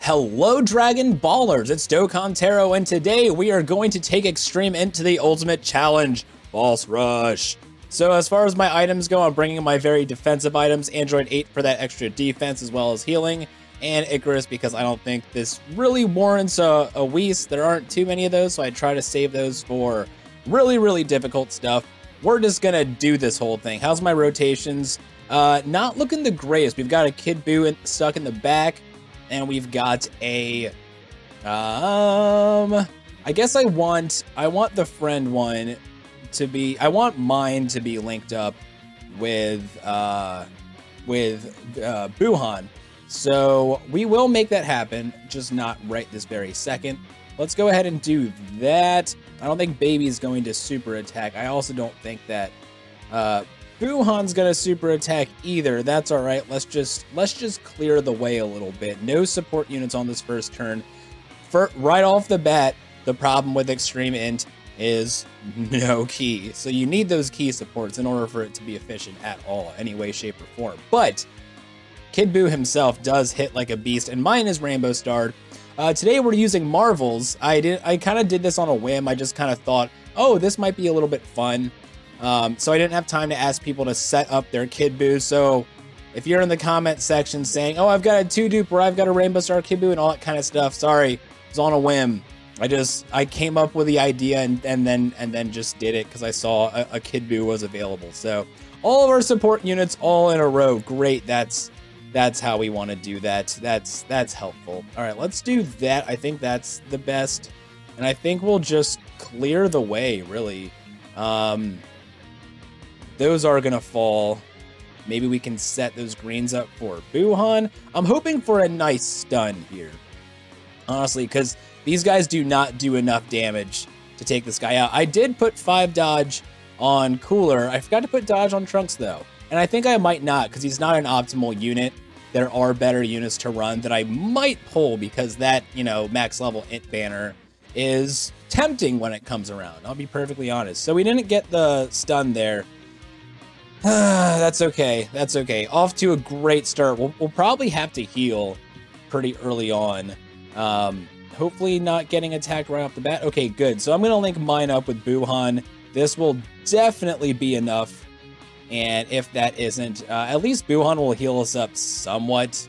Hello Dragon Ballers, it's Dokkan Taro, and today we are going to take Extreme INT to the ultimate challenge, Boss Rush. So as far as my items go, I'm bringing my very defensive items, Android 8 for that extra defense as well as healing, and Icarus because I don't think this really warrants a Whis. There aren't too many of those, so I try to save those for really difficult stuff. We're just gonna do this whole thing. How's my rotations? Not looking the greatest. We've got a Kid BUU stuck in the back. And we've got a, I guess I want the friend one to be, I want mine to be linked up with Buhan. So we will make that happen, just not right this very second. Let's go ahead and do that. I don't think Baby's going to super attack. I also don't think that, Buhan's gonna super attack either. That's all right. Let's just clear the way a little bit. No support units on this first turn. Right off the bat, the problem with Extreme INT is no key. So you need those key supports in order for it to be efficient at all, any way, shape, or form. But Kid BUU himself does hit like a beast, and mine is Rainbow Starred. Today we're using Marvels. I kind of did this on a whim. I just kind of thought, oh, this might be a little bit fun. So I didn't have time to ask people to set up their Kid BUU. So if you're in the comment section saying, oh, I've got a 2-dupe or I've got a Rainbow Star Kid BUU and all that kind of stuff, sorry, it was on a whim. I came up with the idea and then just did it because I saw a Kid BUU was available. So all of our support units all in a row. Great. That's how we want to do that. That's helpful. All right, let's do that. I think that's the best. And I think we'll just clear the way, really. Those are gonna fall. Maybe we can set those greens up for Buhan. I'm hoping for a nice stun here, honestly, because these guys do not do enough damage to take this guy out. I did put 5 dodge on Cooler. I forgot to put dodge on Trunks, though. And I think I might not, because he's not an optimal unit. There are better units to run that I might pull, because that, you know, max level INT banner is tempting when it comes around. I'll be perfectly honest. So we didn't get the stun there. That's okay. That's okay. Off to a great start. We'll probably have to heal pretty early on. Hopefully not getting attacked right off the bat. Okay, good. So I'm going to link mine up with Buhan. This will definitely be enough. And if that isn't, at least Buhan will heal us up somewhat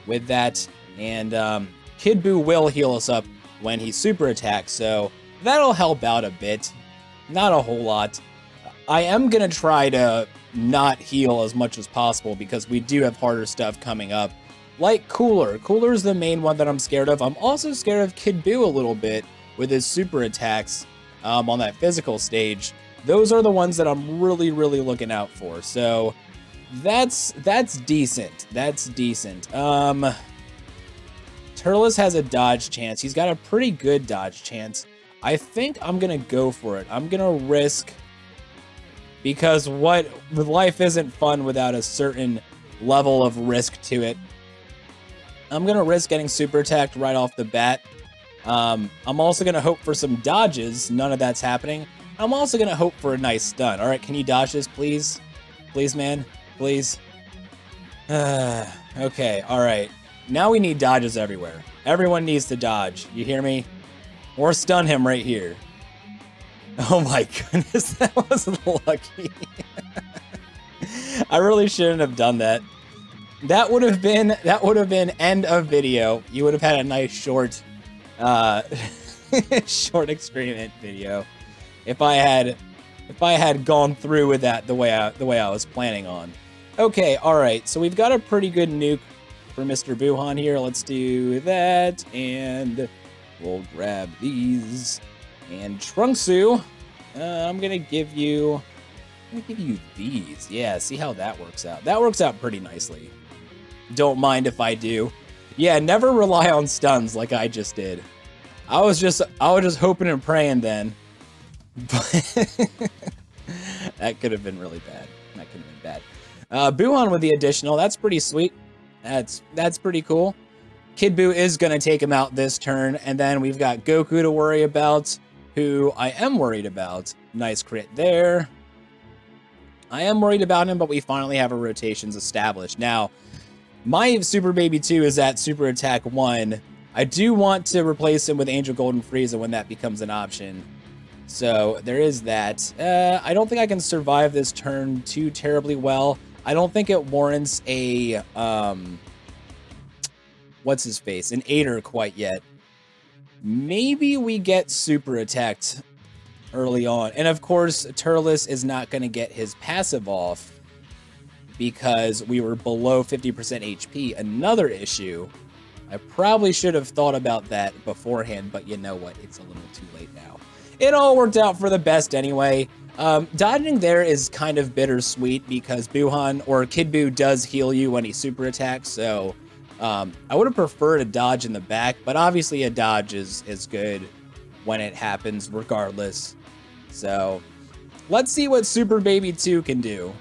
with that. And Kid BUU will heal us up when he super attacks. So that'll help out a bit. Not a whole lot. I am going to try to not heal as much as possible because we do have harder stuff coming up. Like Cooler. Cooler's the main one that I'm scared of. I'm also scared of Kid BUU a little bit with his super attacks on that physical stage. Those are the ones that I'm really looking out for. So that's decent. That's decent. Turles has a dodge chance. He's got a pretty good dodge chance. I think I'm going to go for it. I'm going to risk... because life isn't fun without a certain level of risk to it. I'm going to risk getting super attacked right off the bat. I'm also going to hope for some dodges. None of that's happening. I'm also going to hope for a nice stun. All right, can you dodge this, please? Please, man. Please. Okay, all right. Now we need dodges everywhere. Everyone needs to dodge. You hear me? Or stun him right here. Oh my goodness, that was lucky. I really shouldn't have done that. That would have been end of video. You would have had a nice short short Extreme INT video if I had gone through with that the way I was planning on. Okay, all right. So we've got a pretty good nuke for Mr. Buhan here. Let's do that, and we'll grab these. And Trunksu, I'm gonna give you these. Yeah, see how that works out. That works out pretty nicely. Don't mind if I do. Yeah, never rely on stuns like I just did. I was just hoping and praying then. But that could have been really bad. That could have been bad. Buhan with the additional, that's pretty sweet. That's pretty cool. Kid BUU is gonna take him out this turn, and then we've got Goku to worry about, who I am worried about. Nice crit there. I am worried about him, but we finally have our rotations established. Now, My Super Baby 2 is at Super Attack 1. I do want to replace him with Angel Golden Frieza when that becomes an option. So there is that. I don't think I can survive this turn too terribly well. I don't think it warrants a, what's his face? An Aider quite yet. Maybe we get super attacked early on. And of course, Turles is not going to get his passive off because we were below 50% HP. Another issue. I probably should have thought about that beforehand, but you know what? It's a little too late now. It all worked out for the best anyway. Dodging there is kind of bittersweet because Buuhan or Kid Buu does heal you when he super attacks, so I would have preferred a dodge in the back, but obviously a dodge is good when it happens regardless. So let's see what Super Baby 2 can do.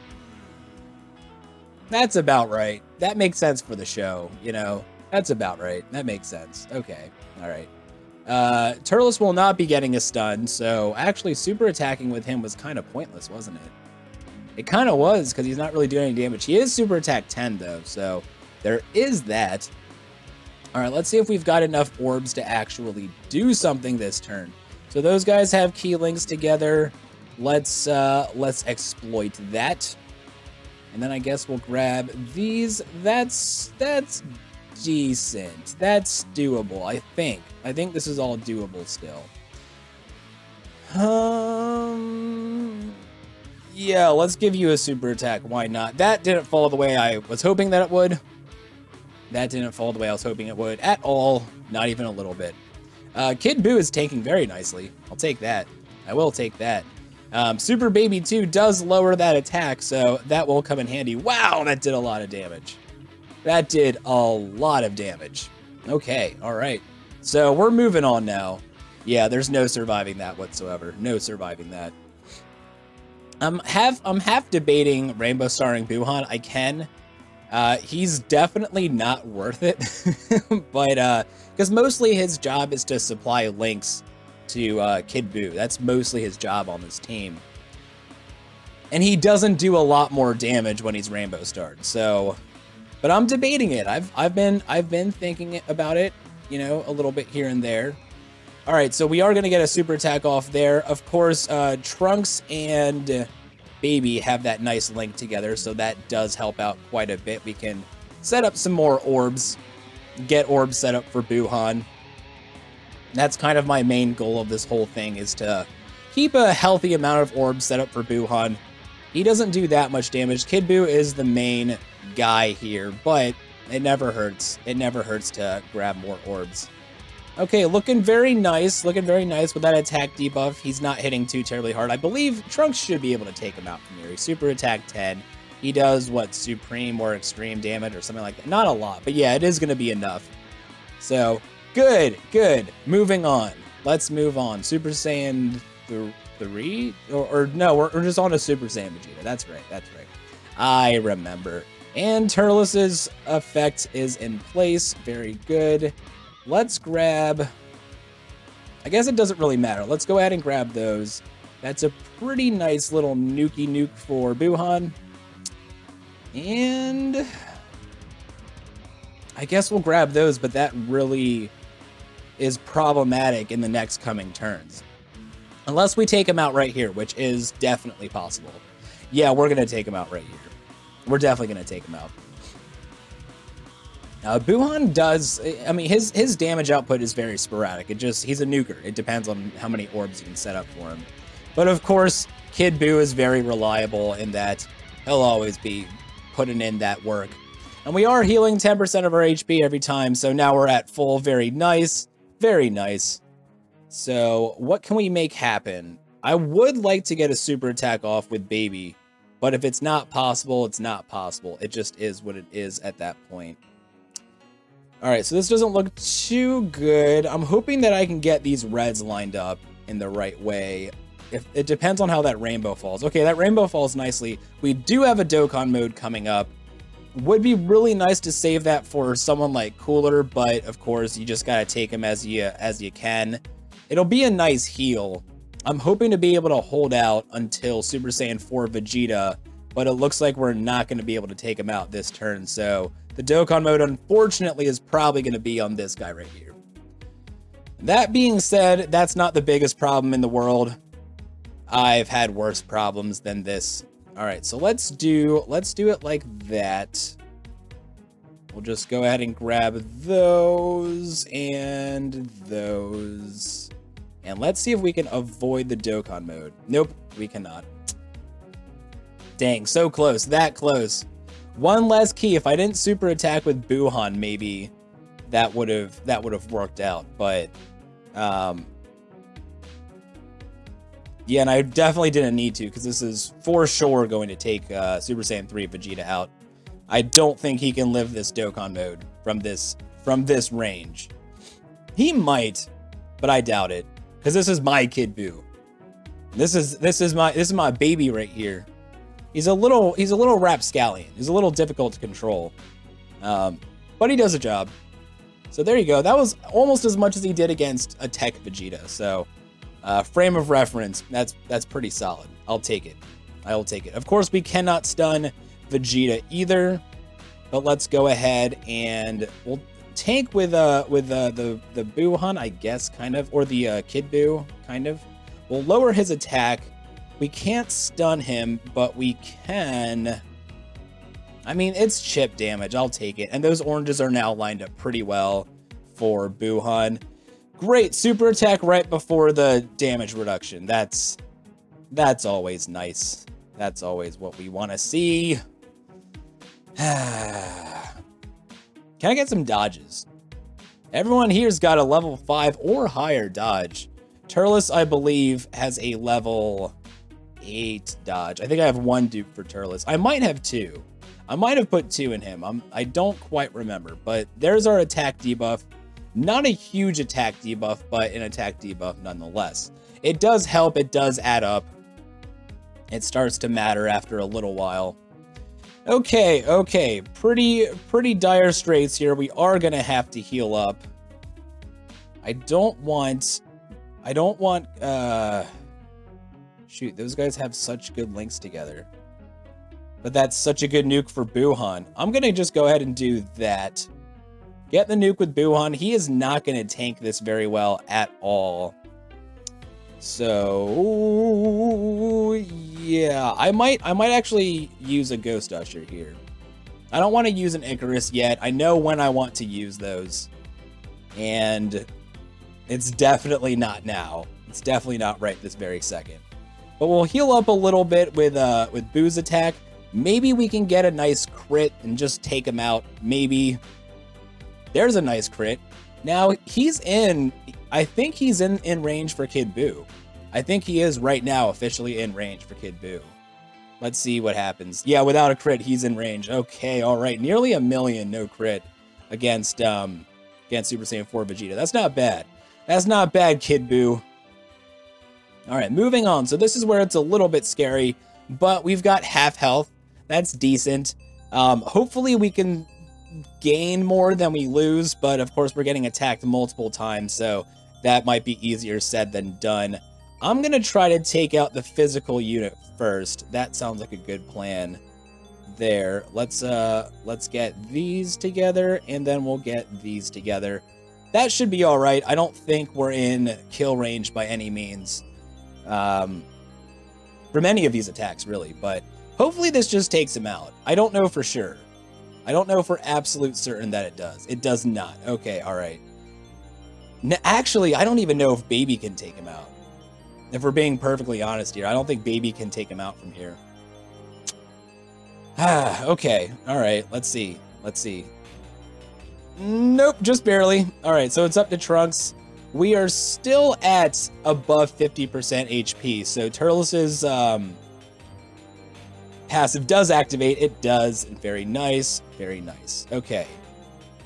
That's about right. That makes sense for the show, you know. That's about right. That makes sense. Okay. All right. Turles will not be getting a stun, so actually super attacking with him was kind of pointless, wasn't it? It kind of was, because he's not really doing any damage. He is super attack 10, though, so there is that. All right, let's see if we've got enough orbs to actually do something this turn. So those guys have key links together. Let's exploit that. And then I guess we'll grab these. That's decent. That's doable, I think. I think this is all doable still. Yeah, let's give you a super attack. Why not? That didn't fall the way I was hoping that it would. That didn't fall the way I was hoping it would at all. Not even a little bit. Kid Buu is tanking very nicely. I'll take that. I will take that. Super Baby 2 does lower that attack, so that will come in handy. Wow, that did a lot of damage. That did a lot of damage. Okay, all right. So we're moving on now. Yeah, there's no surviving that whatsoever. No surviving that. I'm half debating Rainbow Starring Buuhan. I can. He's definitely not worth it. But, because mostly his job is to supply links to Kid Buu. That's mostly his job on this team. And he doesn't do a lot more damage when he's Rainbow Starred. So, but I'm debating it. I've been thinking about it, you know, a little bit here and there. All right, so we are going to get a super attack off there. Of course, Trunks and Baby have that nice link together, so that does help out quite a bit. We can set up some more orbs, get orbs set up for Buuhan. That's kind of my main goal of this whole thing, is to keep a healthy amount of orbs set up for Buuhan. He doesn't do that much damage. Kid Buu is the main guy here, but it never hurts. It never hurts to grab more orbs. Okay, looking very nice with that attack debuff. He's not hitting too terribly hard. I believe Trunks should be able to take him out from here. He's super attack 10. He does, what, supreme or extreme damage or something like that. Not a lot, but yeah, it is going to be enough. So, good. Moving on. Let's move on. Super Saiyan 3? Or no, we're just on a Super Saiyan Vegeta. That's right. I remember. And Turles' effect is in place. Very good. Let's grab... I guess it doesn't really matter. Let's go ahead and grab those. That's a pretty nice little nuke for Buuhan. And... I guess we'll grab those, but that really is problematic in the next coming turns. Unless we take him out right here, which is definitely possible. Yeah, we're going to take him out right here. We're definitely going to take him out. Buuhan does, I mean, his damage output is very sporadic. He's a nuker. It depends on how many orbs you can set up for him. But of course, Kid Buu is very reliable in that he'll always be putting in that work. And we are healing 10% of our HP every time, so now we're at full. Very nice. Very nice. So, what can we make happen? I would like to get a super attack off with Baby, but if it's not possible, it's not possible. It just is what it is at that point. Alright, so this doesn't look too good. I'm hoping that I can get these reds lined up in the right way. It depends on how that rainbow falls. Okay, that rainbow falls nicely. We do have a Dokkan mode coming up. Would be really nice to save that for someone like Cooler, but of course, you just gotta take him as you can. It'll be a nice heal. I'm hoping to be able to hold out until Super Saiyan 4 Vegeta but it looks like we're not going to be able to take him out this turn. So the Dokkan mode, unfortunately, is probably going to be on this guy right here. That being said, that's not the biggest problem in the world. I've had worse problems than this. All right, so let's do it like that. We'll just go ahead and grab those and those. And let's see if we can avoid the Dokkan mode. Nope, we cannot. Dang, so close, that close. One less key. If I didn't super attack with Buuhan, maybe that would have worked out. But yeah, and I definitely didn't need to, because this is for sure going to take Super Saiyan 3 Vegeta out. I don't think he can live this Dokkan mode from this range. He might, but I doubt it, because this is my Kid Buu. This is my baby right here. He's a little rapscallion. He's a little difficult to control, but he does a job. So there you go. That was almost as much as he did against a Tech Vegeta. So frame of reference, that's pretty solid. I'll take it. I'll take it. Of course, we cannot stun Vegeta either, but let's go ahead and we'll tank with the Buuhan, I guess, kind of, or the Kid Buu, kind of. We'll lower his attack. We can't stun him, but we can. I mean, it's chip damage. I'll take it. And those oranges are now lined up pretty well for Buuhan. Great super attack right before the damage reduction. That's always nice. That's always what we want to see. Can I get some dodges? Everyone here's got a level 5 or higher dodge. Turles, I believe, has a level 8 dodge. I think I have 1 dupe for Turles. I might have 2. I might have put 2 in him. I don't quite remember, but there's our attack debuff. Not a huge attack debuff, but an attack debuff nonetheless. It does help. It does add up. It starts to matter after a little while. Okay. Pretty dire straits here. We are going to have to heal up. I don't want... Shoot, those guys have such good links together. But that's such a good nuke for Buuhan. I'm going to just go ahead and do that. Get the nuke with Buuhan. He is not going to tank this very well at all. So, yeah, I might actually use a Ghost Usher here. I don't want to use an Icarus yet. I know when I want to use those. And it's definitely not now. It's definitely not right this very second. But we'll heal up a little bit with Buu's attack. Maybe we can get a nice crit and just take him out. Maybe. There's a nice crit. Now, he's in... I think he's in range for Kid Buu. I think he is right now officially in range for Kid Buu. Let's see what happens. Yeah, without a crit, he's in range. Okay, all right. Nearly 1 million no crit against Super Saiyan 4 Vegeta. That's not bad. That's not bad, Kid Buu. All right, moving on. So this is where it's a little bit scary, but we've got half health. That's decent. Hopefully we can gain more than we lose, but of course we're getting attacked multiple times, so that might be easier said than done. I'm gonna try to take out the physical unit first. That sounds like a good plan there. Let's get these together, and then we'll get these together. That should be all right. I don't think we're in kill range by any means from any of these attacks, really, but hopefully this just takes him out. I don't know for sure. I don't know for absolute certain that it does. It does not. Okay, all right. Actually, I don't even know if Baby can take him out. If we're being perfectly honest here, I don't think Baby can take him out from here. Okay, all right, let's see. Nope, just barely. All right, so it's up to Trunks. We are still at above 50% HP, so Turles' passive does activate. It does. Very nice. Very nice. Okay.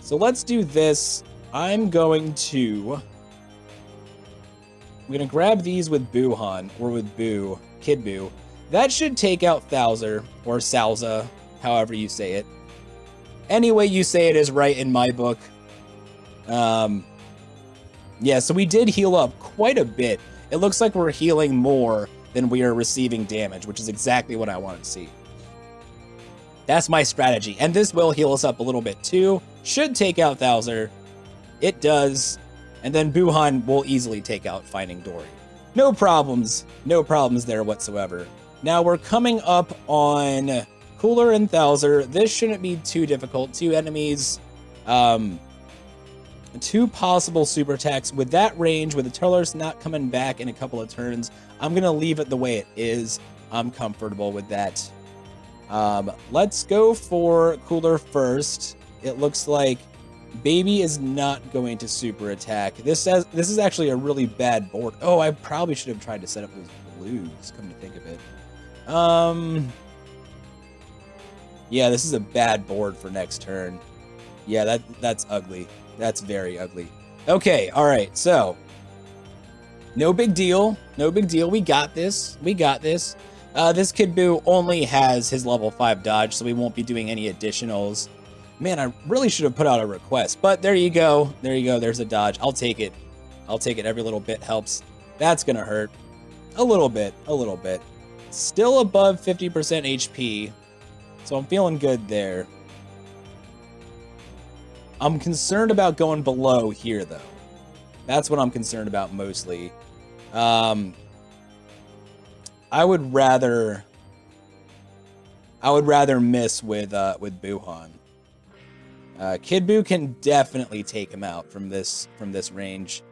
So let's do this. I'm going to grab these with Buuhan, or with Buu, Kid Buu. That should take out Thouser, or Salza, however you say it. Any way you say it is right in my book. Yeah, so we did heal up quite a bit. It looks like we're healing more than we are receiving damage, which is exactly what I want to see. That's my strategy. And this will heal us up a little bit too. Should take out Thouser. It does. And then Buhan will easily take out Finding Dory. No problems. No problems there whatsoever. Now we're coming up on Cooler and Thouser. This shouldn't be too difficult. Two enemies. Two possible super attacks. With that range, with the Turles not coming back in a couple of turns, I'm going to leave it the way it is. I'm comfortable with that. Let's go for Cooler first. It looks like Baby is not going to super attack. This is actually a really bad board. Oh, I probably should have tried to set up those blues, come to think of it. Yeah, this is a bad board for next turn. Yeah, that's ugly. That's very ugly. Okay, all right, so no big deal. No big deal. We got this. We got this. This Kid Buu only has his level 5 dodge, so we won't be doing any additionals. Man, I really should have put out a request, but there you go. There you go. There's a dodge. I'll take it. I'll take it. Every little bit helps. That's going to hurt. A little bit. A little bit. Still above 50% HP, so I'm feeling good there. I'm concerned about going below here, though. That's what I'm concerned about mostly. I would rather miss with Buhan. Kid Buu can definitely take him out from this range.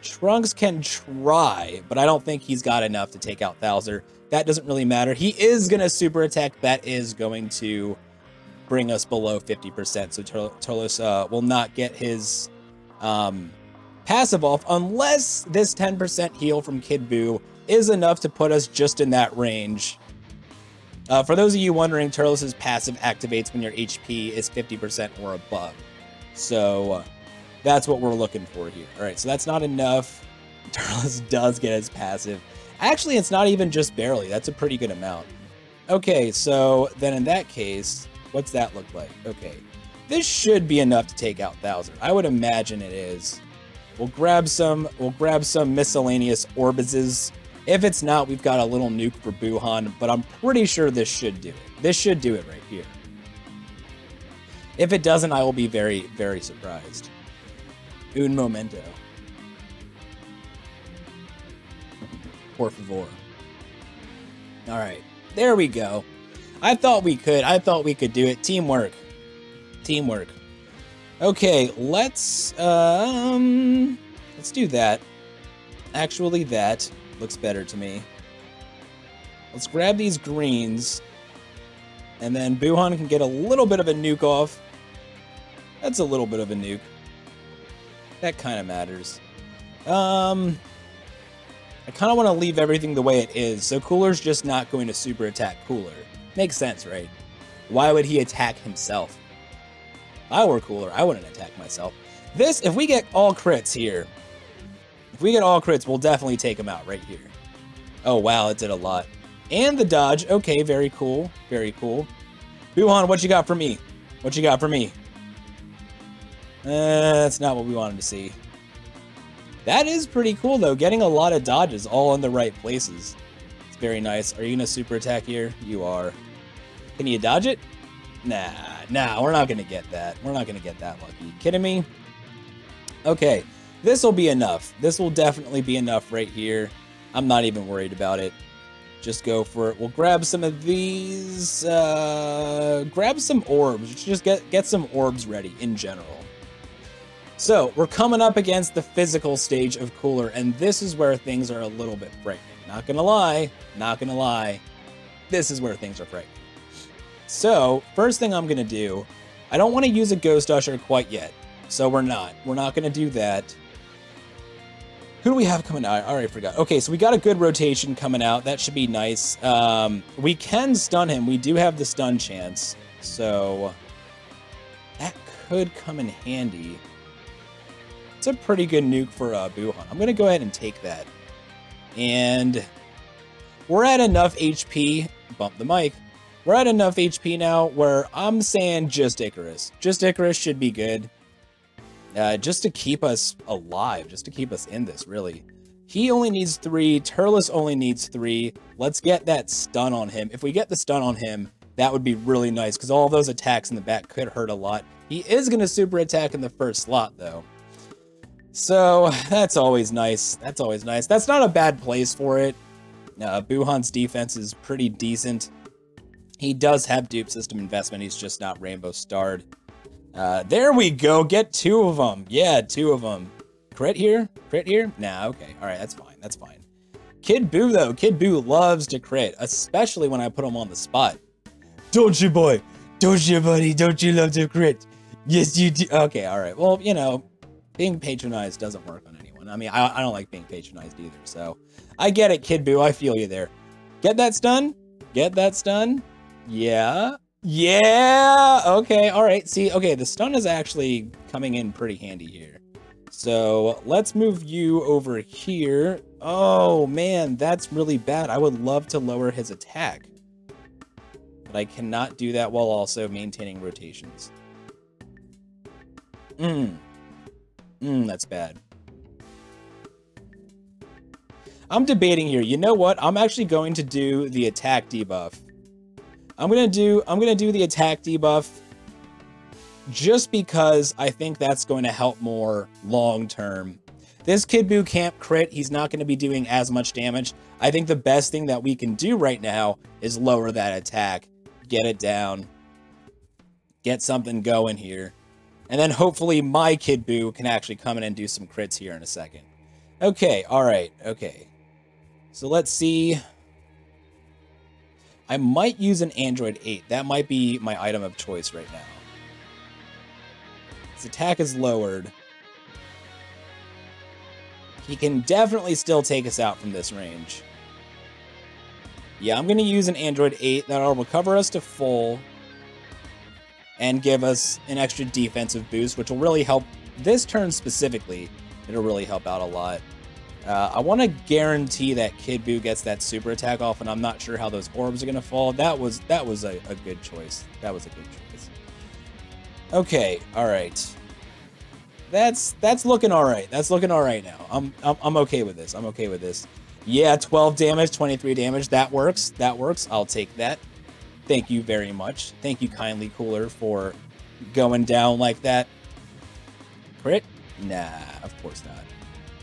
Trunks can try, but I don't think he's got enough to take out Thouser. That doesn't really matter. He is gonna super attack. That is going to bring us below 50%. So Turles will not get his passive off unless this 10% heal from Kid Buu is enough to put us just in that range. For those of you wondering, Turles' passive activates when your HP is 50% or above. So that's what we're looking for here. All right, so that's not enough. Turles does get his passive. Actually, it's not even just barely. That's a pretty good amount. Okay, so then in that case, what's that look like? Okay, this should be enough to take out Thouser. I would imagine it is. We'll grab some miscellaneous Orbises. If it's not, we've got a little nuke for Buhan, but I'm pretty sure this should do it. This should do it right here. If it doesn't, I will be very, very surprised. Un momento. Por favor. All right, there we go. I thought we could. I thought we could do it. Teamwork. Teamwork. Okay, let's do that. Actually, that looks better to me. Let's grab these greens, and then Buhan can get a little bit of a nuke off. That's a little bit of a nuke. That kind of matters. I kind of want to leave everything the way it is, so Cooler's just not going to super attack Cooler. Makes sense, right? Why would he attack himself? If I were Cooler, I wouldn't attack myself. This, if we get all crits here, if we get all crits, we'll definitely take him out right here. Oh, wow, it did a lot. And the dodge. Okay, very cool. Very cool. Buhan, what you got for me? What you got for me? That's not what we wanted to see. That is pretty cool, though. Getting a lot of dodges all in the right places. It's very nice. Are you going to super attack here? You are. Can you dodge it? Nah, we're not going to get that. We're not going to get that lucky. Kidding me? Okay, this will be enough. This will definitely be enough right here. I'm not even worried about it. Just go for it. We'll grab some of these. Grab some orbs. Just get some orbs ready in general. So, we're coming up against the physical stage of Cooler, and this is where things are a little bit frightening. Not gonna lie, not gonna lie. This is where things are frightening. So, first thing I'm gonna do, I don't want to use a Ghost Usher quite yet. So we're not gonna do that. Who do we have coming out? I already forgot. Okay, so we got a good rotation coming out. That should be nice. We can stun him. We do have the stun chance. So that could come in handy. It's a pretty good nuke for Buhan. I'm going to go ahead and take that. And we're at enough HP. Bump the mic. We're at enough HP now where I'm saying just Icarus. Just Icarus should be good. Just to keep us alive. Just to keep us in this, really. He only needs 3. Turles only needs 3. Let's get that stun on him. If we get the stun on him, That would be really nice, because all those attacks in the back could hurt a lot. He is going to super attack in the first slot, though. So, that's always nice. That's always nice. That's not a bad place for it. Buuhan's defense is pretty decent. He does have dupe system investment. He's just not rainbow starred. There we go. Get 2 of them. Yeah, 2 of them. Crit here? Crit here? Nah, okay. All right, that's fine. That's fine. Kid Buu, though. Kid Buu loves to crit, especially when I put him on the spot. Don't you, boy? Don't you, buddy? Don't you love to crit? Yes, you do. Okay, all right. Well, you know, being patronized doesn't work on anyone. I mean, I don't like being patronized either, so I get it, Kid Buu. I feel you there. Get that stun? Get that stun? Yeah. Yeah. Okay, all right. See, okay, the stun is actually coming in pretty handy here. So let's move you over here. Oh, man, that's really bad. I would love to lower his attack, but I cannot do that while also maintaining rotations. That's bad. I'm debating here. You know what? I'm actually going to do the attack debuff. I'm gonna do the attack debuff just because I think that's going to help more long term. This Kid Buu can't crit. He's not going to be doing as much damage. I think the best thing that we can do right now is lower that attack, get it down, get something going here. And then hopefully my Kid Buu can actually come in and do some crits here in a second. Okay, alright, okay. So let's see. I might use an Android 8. That might be my item of choice right now. His attack is lowered. He can definitely still take us out from this range. Yeah, I'm going to use an Android 8. That'll recover us to full and give us an extra defensive boost, which will really help this turn specifically. It'll really help out a lot. I want to guarantee that Kid Buu gets that super attack off, and I'm not sure how those orbs are going to fall. That was a good choice. That was a good choice. Okay, all right. That's looking all right. That's looking all right now. I'm okay with this. I'm okay with this. Yeah, 12 damage, 23 damage. That works. That works. I'll take that. Thank you very much. Thank you kindly, Cooler, for going down like that. Crit? Nah, of course not.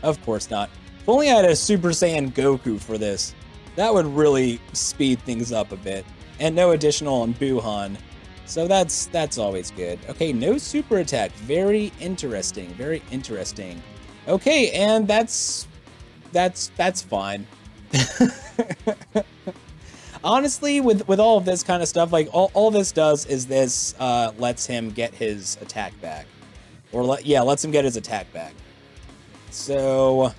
Of course not. If only I had a Super Saiyan Goku for this, that would really speed things up a bit. And no additional on Buuhan. So that's always good. Okay, no super attack. Very interesting. Very interesting. Okay, and that's fine. Honestly, with all of this kind of stuff, like all this does is this lets him get his attack back. Or lets him get his attack back. So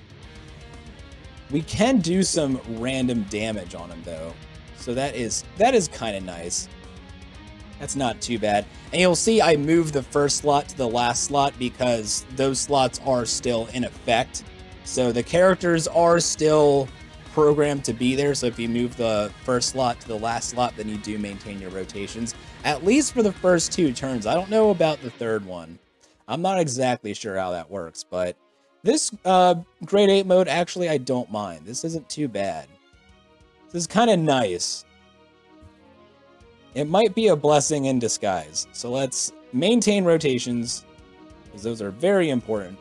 we can do some random damage on him though. So that is kind of nice. That's not too bad. And you'll see I moved the first slot to the last slot because those slots are still in effect. So the characters are still programmed to be there. So if you move the first slot to the last slot, then you do maintain your rotations. At least for the first 2 turns. I don't know about the third one. I'm not exactly sure how that works, but this grade 8 mode, actually, I don't mind. This isn't too bad. This is kind of nice. It might be a blessing in disguise. So let's maintain rotations, because those are very important.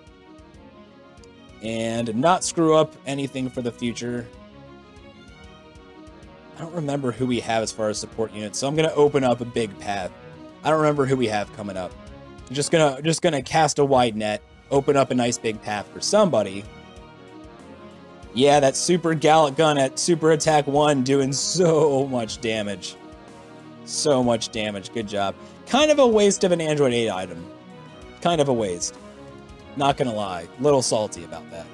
And not screw up anything for the future. I don't remember who we have as far as support units, so I'm going to open up a big path. I don't remember who we have coming up. I'm just gonna cast a wide net, open up a nice big path for somebody. Yeah, that super Gallic gun at super attack 1 doing so much damage. So much damage. Good job. Kind of a waste of an Android 8 item. Kind of a waste. Not gonna lie. Little salty about that.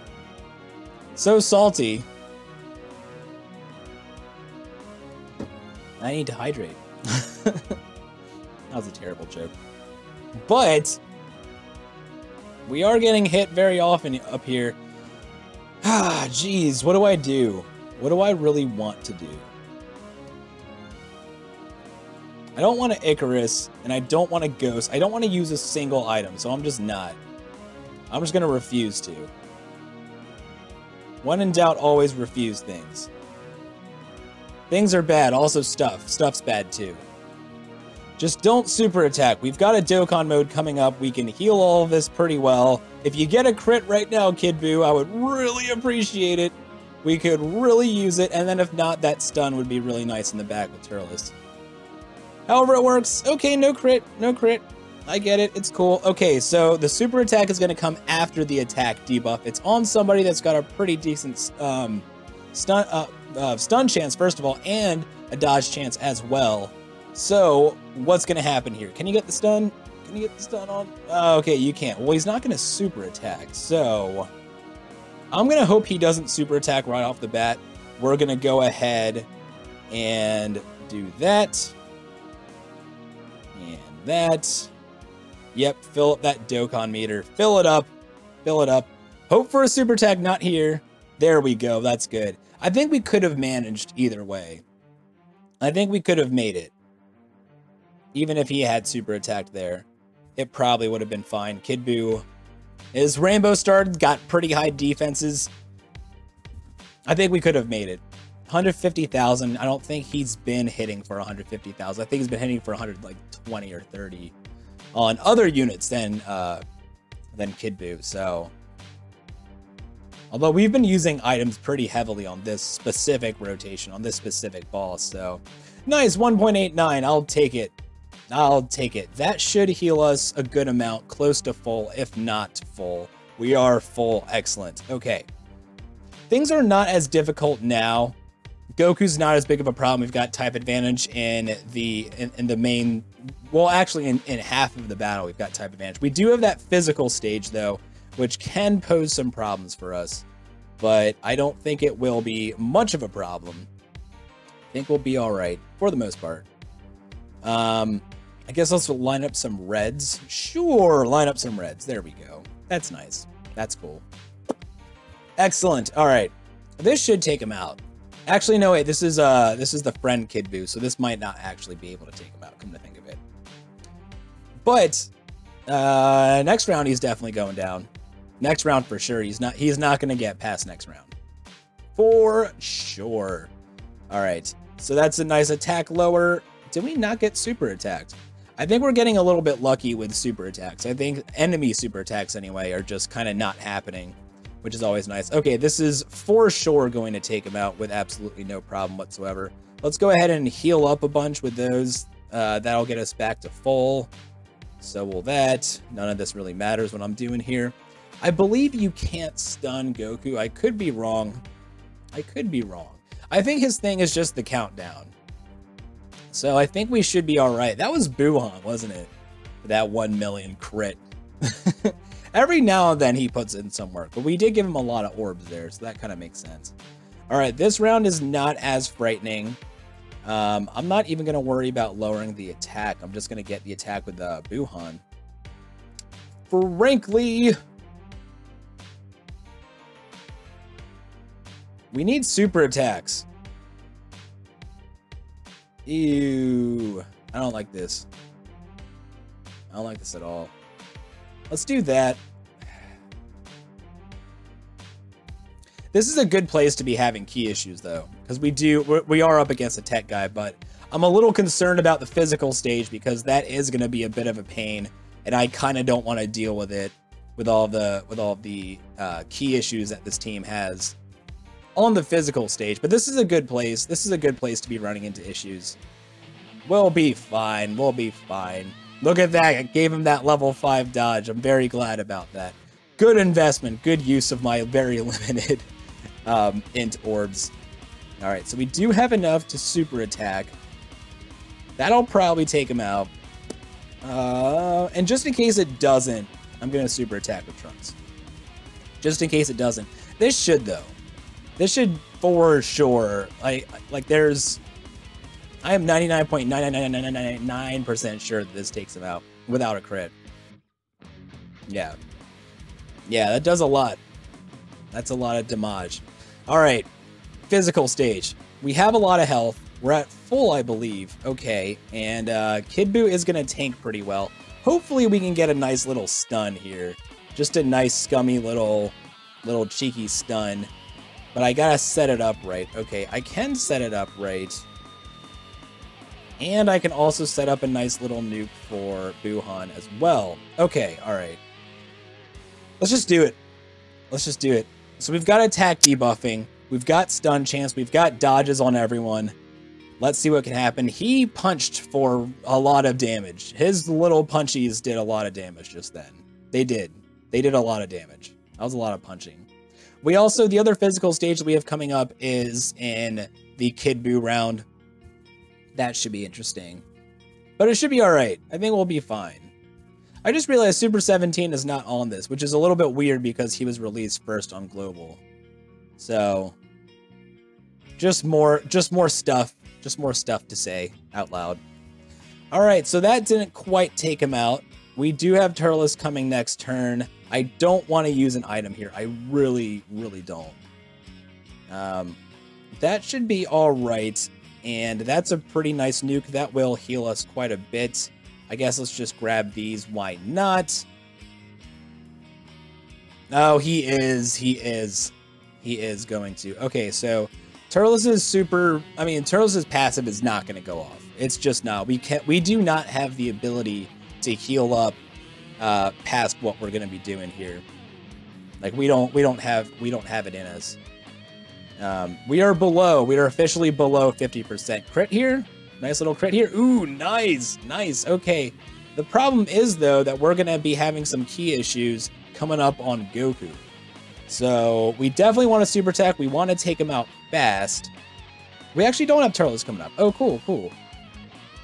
So salty. I need to hydrate. That was a terrible joke. But we are getting hit very often up here. Ah, geez. What do I do? What do I really want to do? I don't want to Icarus, and I don't want to Ghost. I don't want to use a single item, so I'm just not. I'm just going to refuse to. When in doubt, always refuse things. Things are bad. Also stuff. Stuff's bad too. Just don't super attack. We've got a Dokkan mode coming up. We can heal all of this pretty well. If you get a crit right now, Kid BUU, I would really appreciate it. We could really use it. And then if not, that stun would be really nice in the back with Turles. However it works. Okay, no crit. No crit. I get it. It's cool. Okay, so the super attack is going to come after the attack debuff. It's on somebody that's got a pretty decent stun chance, first of all, and a dodge chance as well. So what's going to happen here? Can you get the stun? Can you get the stun on? Okay, you can't. Well, he's not going to super attack. So I'm going to hope he doesn't super attack right off the bat. We're going to go ahead and do that. And that. Yep, fill up that Dokkan meter. Fill it up. Fill it up. Hope for a super attack, not here. There we go. That's good. I think we could have managed either way. I think we could have made it. Even if he had super attacked there, it probably would have been fine. Kid BUU is Rainbow Starred, got pretty high defenses. I think we could have made it. 150,000. I don't think he's been hitting for 150,000. I think he's been hitting for 120 or 30 on other units than Kid BUU. So, although we've been using items pretty heavily on this specific rotation, on this specific boss, so nice. 1.89. I'll take it. I'll take it. That should heal us a good amount, close to full, if not full. We are full. Excellent. Okay. Things are not as difficult now. Goku's not as big of a problem. We've got type advantage in the main, well, actually in half of the battle, we've got type advantage. We do have that physical stage though, which can pose some problems for us, but I don't think it will be much of a problem. I think we'll be all right for the most part. I guess let's line up some reds. Sure, line up some reds. There we go. That's nice. That's cool. Excellent. All right, this should take him out. Actually, no, wait, this is the friend Kid BUU, so this might not actually be able to take him out, come to think of it. But next round he's definitely going down. Next round for sure. He's not going to get past next round. For sure. All right. So that's a nice attack lower. Did we not get super attacked? I think we're getting a little bit lucky with super attacks. I think enemy super attacks anyway are just kind of not happening, which is always nice. Okay, this is for sure going to take him out with absolutely no problem whatsoever. Let's go ahead and heal up a bunch with those. That'll get us back to full. So will that. None of this really matters what I'm doing here. I believe you can't stun Goku. I could be wrong. I could be wrong. I think his thing is just the countdown. So I think we should be all right. That was Buhan, wasn't it? That 1 million crit. Every now and then he puts in some work, but we did give him a lot of orbs there, so that kind of makes sense. All right, this round is not as frightening. I'm not even going to worry about lowering the attack. I'm just going to get the attack with Buhan. Frankly, we need super attacks. Ew. I don't like this. I don't like this at all. Let's do that. This is a good place to be having key issues, though, because we are up against a tech guy, but I'm a little concerned about the physical stage because that is going to be a bit of a pain, and I kind of don't want to deal with it with all the key issues that this team has on the physical stage. But this is a good place. This is a good place to be running into issues. We'll be fine. We'll be fine. Look at that. I gave him that level 5 dodge. I'm very glad about that. Good investment. Good use of my very limited int orbs. All right, so we do have enough to super attack. That'll probably take him out. And just in case it doesn't, I'm going to super attack with Trunks. Just in case it doesn't. This should, though. This should for sure. There's... I am 99.99999% sure that this takes him out without a crit. Yeah. Yeah, that does a lot. That's a lot of damage. All right. Physical stage. We have a lot of health. We're at full, I believe. Okay. And Kid BUU is going to tank pretty well. Hopefully we can get a nice little stun here. Just a nice, scummy little cheeky stun. But I got to set it up right. Okay, I can set it up right. And I can also set up a nice little nuke for Buhan as well. Okay, all right. Let's just do it. Let's just do it. So we've got attack debuffing. We've got stun chance. We've got dodges on everyone. Let's see what can happen. He punched for a lot of damage. His little punchies did a lot of damage just then. They did. They did a lot of damage. That was a lot of punching. We also, the other physical stage that we have coming up is in the Kid Buu round. That should be interesting. But it should be alright. I think we'll be fine. I just realized Super 17 is not on this, which is a little bit weird because he was released first on Global. So, just more stuff. Just more stuff to say out loud. Alright, so that didn't quite take him out. We do have Turles coming next turn. I don't want to use an item here. I really, really don't. That should be alright. And that's a pretty nice nuke. That will heal us quite a bit. I guess let's just grab these. Why not? Oh, he is going to. Okay, so Turles' Turles' passive is not going to go off. It's just not. We do not have the ability to heal up past what we're going to be doing here. Like we don't have it in us. We are officially below 50% crit here. Nice little crit here. Ooh, nice. Okay. The problem is though that we're going to be having some key issues coming up on Goku. So we definitely want to super attack. We want to take him out fast. We actually don't have Turles coming up. Oh, cool.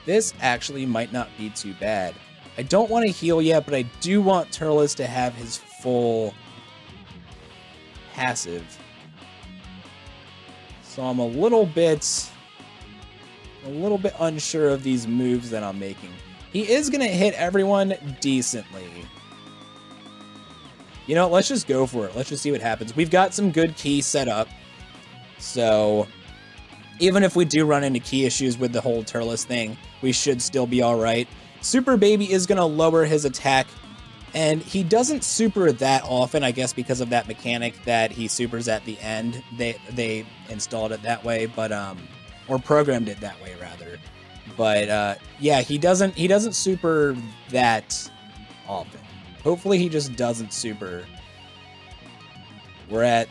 This actually might not be too bad. I don't want to heal yet, but I do want Turles to have his full passive. So I'm a little bit unsure of these moves that I'm making. He is going to hit everyone decently. You know, let's just go for it. Let's just see what happens. We've got some good key set up. So even if we do run into key issues with the whole Turles thing, we should still be all right. Super Baby is going to lower his attack. And he doesn't super that often, I guess, because of that mechanic that he supers at the end. They installed it that way, but or programmed it that way rather. But yeah, he doesn't super that often. Hopefully, he just doesn't super. We're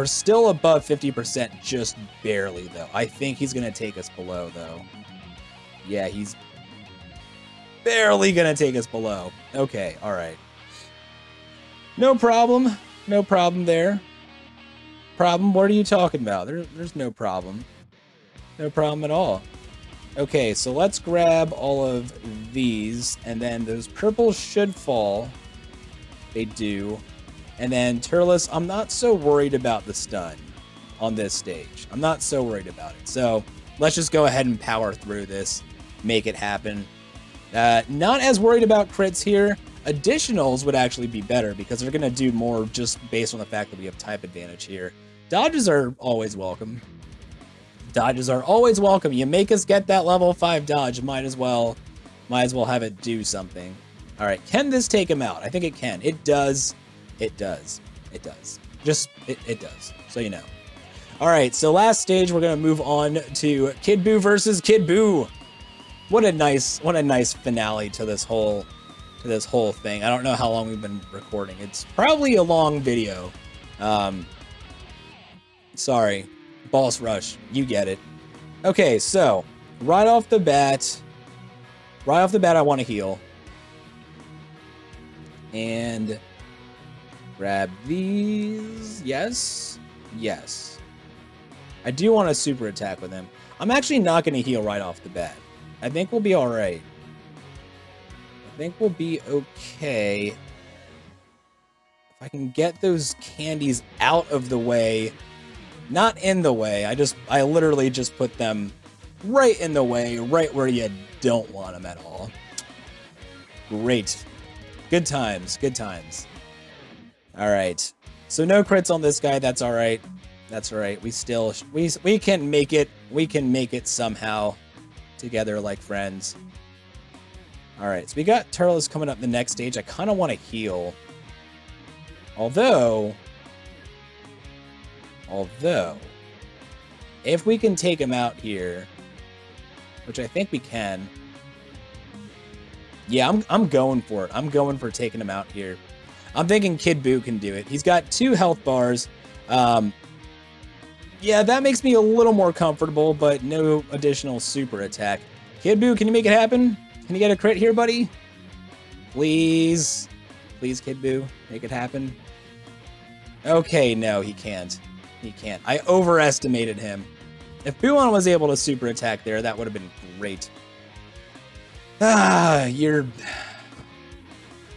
still above 50%, just barely though. I think he's gonna take us below though. Yeah, he's barely gonna take us below. Okay, all right. No problem there. Problem? What are you talking about? There's no problem. No problem at all. Okay, so let's grab all of these, and then those purples should fall. They do. And then Turles, I'm not so worried about the stun on this stage. I'm not so worried about it. So let's just go ahead and power through this, make it happen. Not as worried about crits here. Additionals would actually be better because they're going to do more just based on the fact that we have type advantage here. Dodges are always welcome. Dodges are always welcome. You make us get that level 5 dodge, might as well have it do something. All right, can this take him out? I think it can. It does. It does. It does. Just, it does. So you know. All right, so last stage, we're going to move on to Kid Buu versus Kid Buu. What a nice finale to this whole thing. I don't know how long we've been recording. It's probably a long video. Sorry. Boss rush. You get it. Okay, so right off the bat, I want to heal. And grab these. Yes. Yes. I do want a super attack with him. I'm actually not going to heal right off the bat. I think we'll be all right. I think we'll be okay. If I can get those candies out of the way, not in the way. I literally just put them right in the way, right where you don't want them at all. Great. Good times. Good times. All right. So no crits on this guy. That's all right. That's all right. We can make it. We can make it somehow together like friends. All right. So we got Turles coming up the next stage. I kind of want to heal. Although, if we can take him out here, which I think we can. Yeah, I'm going for it. I'm going for taking him out here. I'm thinking Kid Buu can do it. He's got 2 health bars. Yeah, that makes me a little more comfortable, but no additional super attack. Kid Buu, can you make it happen? Can you get a crit here, buddy? Please. Please, Kid Buu, make it happen. Okay, no, he can't. He can't. I overestimated him. If Buon was able to super attack there, that would have been great. Ah, you're...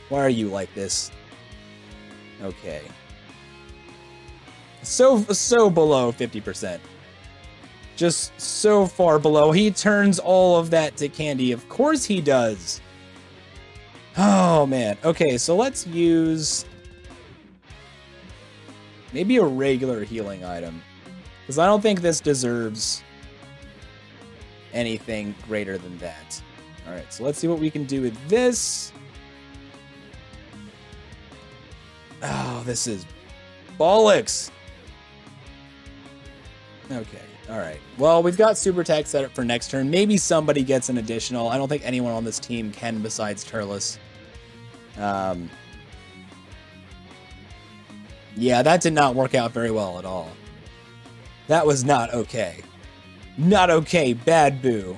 Why are you like this? Okay. So below 50%. Just so far below. He turns all of that to candy. Of course he does. Oh, man. Okay, so let's use... maybe a regular healing item. Because I don't think this deserves anything greater than that. Alright, so let's see what we can do with this. Oh, this is bollocks. Okay, alright. Well, we've got super attack set up for next turn. Maybe somebody gets an additional. I don't think anyone on this team can besides Turles. Yeah, that did not work out very well at all. That was not okay. Not okay. Bad Buu.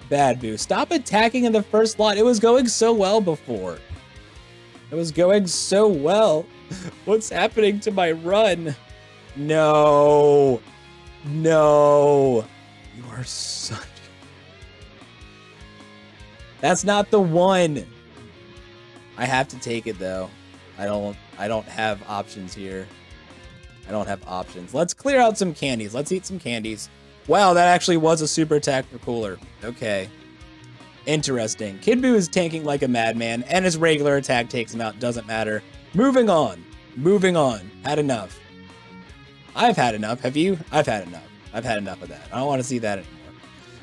Bad Buu. Stop attacking in the first slot. It was going so well before. It was going so well. What's happening to my run? No. No. You are such... That's not the one. I have to take it though. I don't have options here. I don't have options. Let's clear out some candies. Let's eat some candies. Wow, that actually was a super attack for Cooler. Okay. Interesting. Kid Buu is tanking like a madman, and his regular attack takes him out. Doesn't matter. Moving on. Moving on. Had enough. I've had enough. Have you? I've had enough. I've had enough of that. I don't want to see that anymore.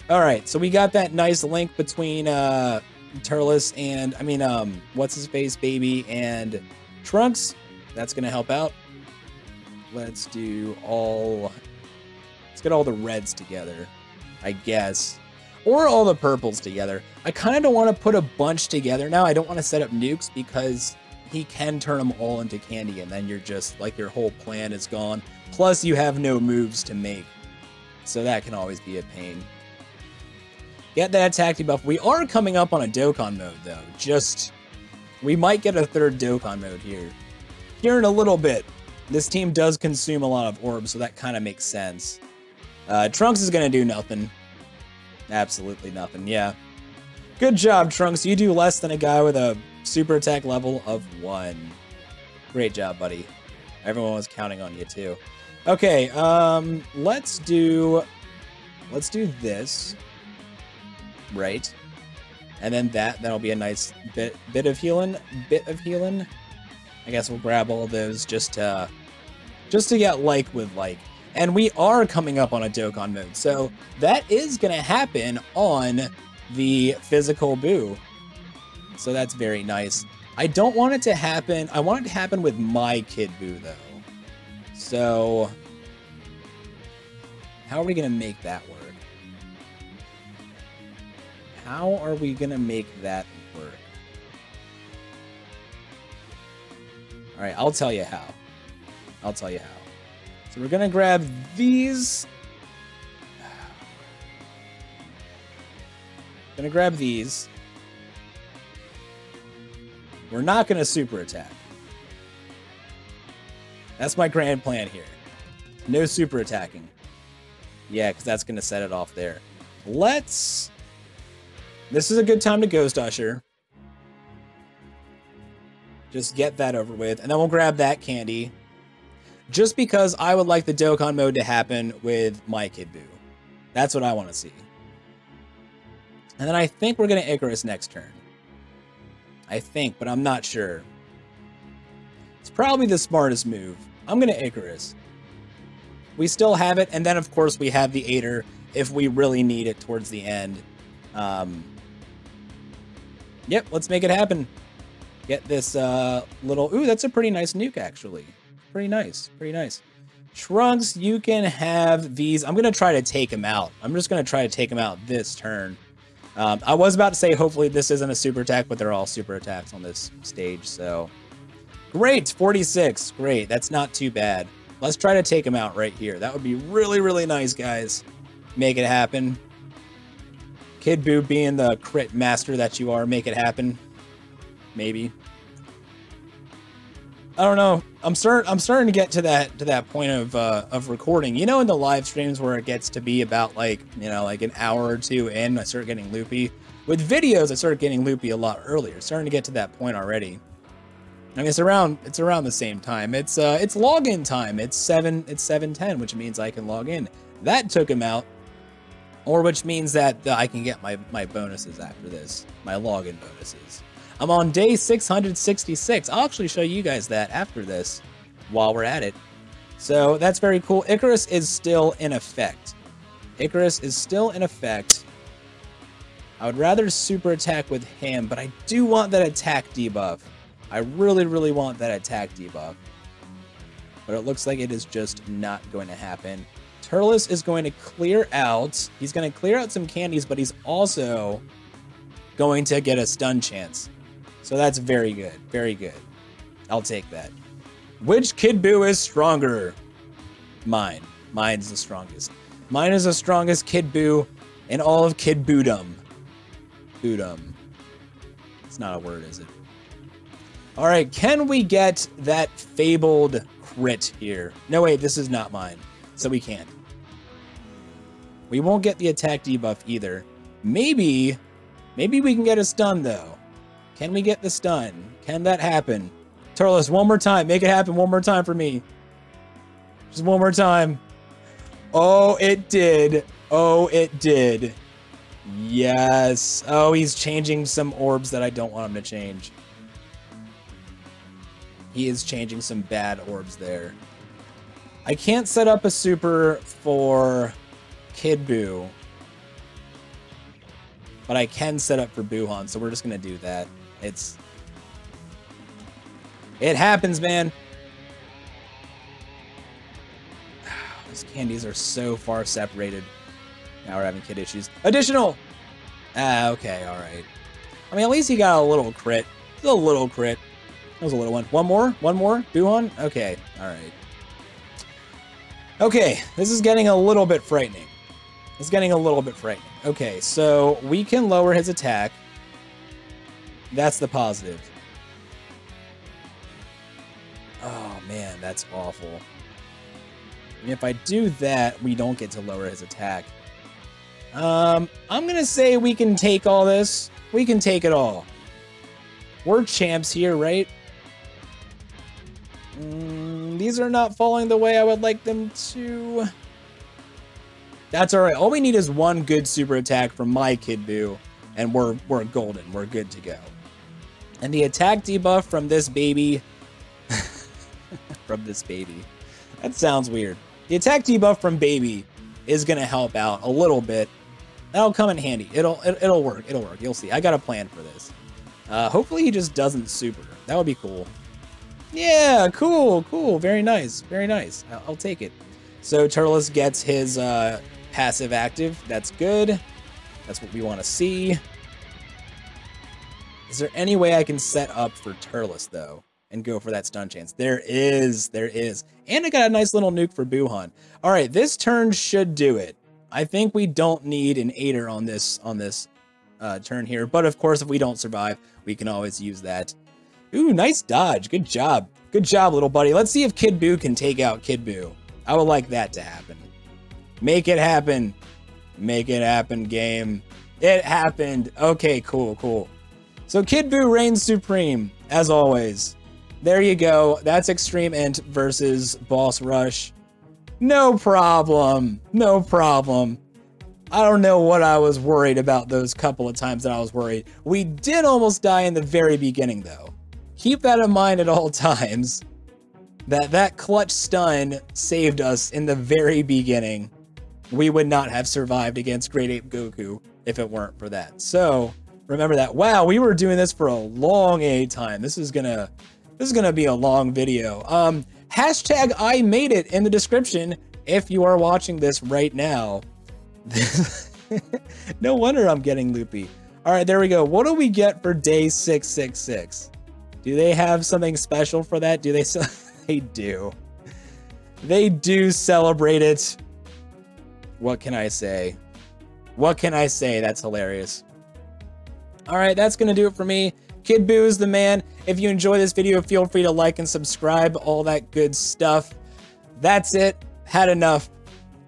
Alright, so we got that nice link between Turles and, what's his face, Baby, and Trunks. That's going to help out. Let's get all the reds together, I guess. Or all the purples together. I kind of don't want to put a bunch together now. I don't want to set up nukes because he can turn them all into candy and then you're just, like, your whole plan is gone. Plus, you have no moves to make. So that can always be a pain. Get that attack debuff. We are coming up on a Dokkan mode, though. We might get a 3rd Dokkan mode here. Here in a little bit. This team does consume a lot of orbs, so that kind of makes sense. Trunks is going to do nothing. Absolutely nothing, yeah. Good job, Trunks. You do less than a guy with a super attack level of 1. Great job, buddy. Everyone was counting on you, too. Okay, let's do this. Right. And then that'll be a nice bit of healing. I guess we'll grab all those just to get like with like. And we are coming up on a Dokkan mode, so that is gonna happen on the physical Buu. So that's very nice. I don't want it to happen. I want it to happen with my Kid Buu though. So how are we gonna make that work? How are we gonna make that work? All right, I'll tell you how. I'll tell you how. So we're gonna grab these. Gonna grab these. We're not gonna super attack. That's my grand plan here. No super attacking. Yeah, because that's gonna set it off there. This is a good time to Ghost Usher. Just get that over with. And then we'll grab that candy. Just because I would like the Dokkan mode to happen with my Kid Buu. That's what I want to see. And then I think we're going to Icarus next turn. I think, but I'm not sure. It's probably the smartest move. I'm going to Icarus. We still have it. And then, of course, we have the Aider if we really need it towards the end. Yep, let's make it happen. Get this little... Ooh, that's a pretty nice nuke, actually. Pretty nice. Pretty nice. Trunks, you can have these. I'm going to try to take him out. I'm just going to try to take him out this turn. I was about to say, hopefully this isn't a super attack, but they're all super attacks on this stage, so. Great, 46. Great, that's not too bad. Let's try to take him out right here. That would be really, really nice, guys. Make it happen. Kid Buu, being the crit master that you are, make it happen. Maybe. I don't know. I'm starting to get to that point of recording. You know, in the live streams where it gets to be about like, you know, like an hour or two in, I start getting loopy. With videos, I started getting loopy a lot earlier. Starting to get to that point already. I mean, it's around the same time. It's login time. It's 7:10, which means I can log in. That took him out, or which means that I can get my bonuses after this, my login bonuses. I'm on day 666. I'll actually show you guys that after this, while we're at it. So that's very cool. Icarus is still in effect. Icarus is still in effect. I would rather super attack with him, but I do want that attack debuff. I really, really want that attack debuff. But it looks like it is just not going to happen. Turles is going to clear out. He's going to clear out some candies, but he's also going to get a stun chance. So that's very good. Very good. I'll take that. Which Kid Buu is stronger? Mine. Mine's the strongest. Mine is the strongest Kid Buu in all of Kid Buudom. Buudom. It's not a word, is it? All right, can we get that fabled crit here? No, wait, this is not mine, so we can't. We won't get the attack debuff either. Maybe we can get a stun, though. Can we get the stun? Can that happen? Turles, one more time. Make it happen one more time for me. Just one more time. Oh, it did. Oh, it did. Yes. Oh, he's changing some orbs that I don't want him to change. He is changing some bad orbs there. I can't set up a super for Kid Buu, but I can set up for Buuhan, so we're just gonna do that. It happens, man. These candies are so far separated. Now we're having kid issues. Additional! Ah, okay, alright. I mean, at least he got a little crit. A little crit. That was a little one. One more? One more? Buuhan? Okay. Alright. Okay. This is getting a little bit frightening. It's getting a little bit frightening. Okay, so we can lower his attack. That's the positive. Oh, man. That's awful. I mean, if I do that, we don't get to lower his attack. I'm gonna say we can take all this. We can take it all. We're champs here, right? These are not falling the way I would like them to. That's all right. All we need is one good super attack from my Kid Buu, and we're golden. We're good to go. And the attack debuff from this baby, from this baby. That sounds weird. The attack debuff from baby is gonna help out a little bit. That'll come in handy. It'll work. It'll work. You'll see. I got a plan for this. Hopefully he just doesn't super. That would be cool. Yeah, cool, cool. Very nice. Very nice. I'll take it. So Turles gets his passive active. That's good. That's what we want to see. Is there any way I can set up for Turles, though, and go for that stun chance? There is. There is. And I got a nice little nuke for Buuhan. All right, this turn should do it. I think we don't need an 8er on this turn here. But, of course, if we don't survive, we can always use that. Ooh, nice dodge. Good job. Good job, little buddy. Let's see if Kid Buu can take out Kid Buu. I would like that to happen. Make it happen. Make it happen, game. It happened. Okay, cool, cool. So Kid Buu reigns supreme, as always. There you go. That's Extreme Int versus Boss Rush. No problem. No problem. I don't know what I was worried about those couple of times that I was worried. We did almost die in the very beginning, though. Keep that in mind at all times. That clutch stun saved us in the very beginning. We would not have survived against Great Ape Goku if it weren't for that. So remember that. Wow, we were doing this for a long time. This is gonna This is gonna be a long video. Hashtag I made it in the description if you are watching this right now. No wonder I'm getting loopy. All right, there we go. What do we get for day 666? Do they have something special for that? Do they? They do. They do celebrate it. What can I say? What can I say? That's hilarious. All right, that's going to do it for me. Kid BUU is the man. If you enjoy this video, feel free to like and subscribe, all that good stuff. That's it. Had enough.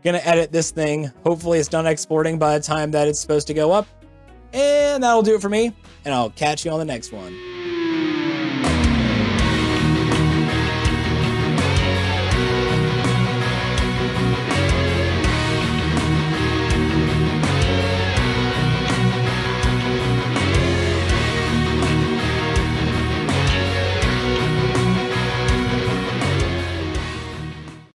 Gonna edit this thing. Hopefully it's done exporting by the time that it's supposed to go up. And that'll do it for me. And I'll catch you on the next one.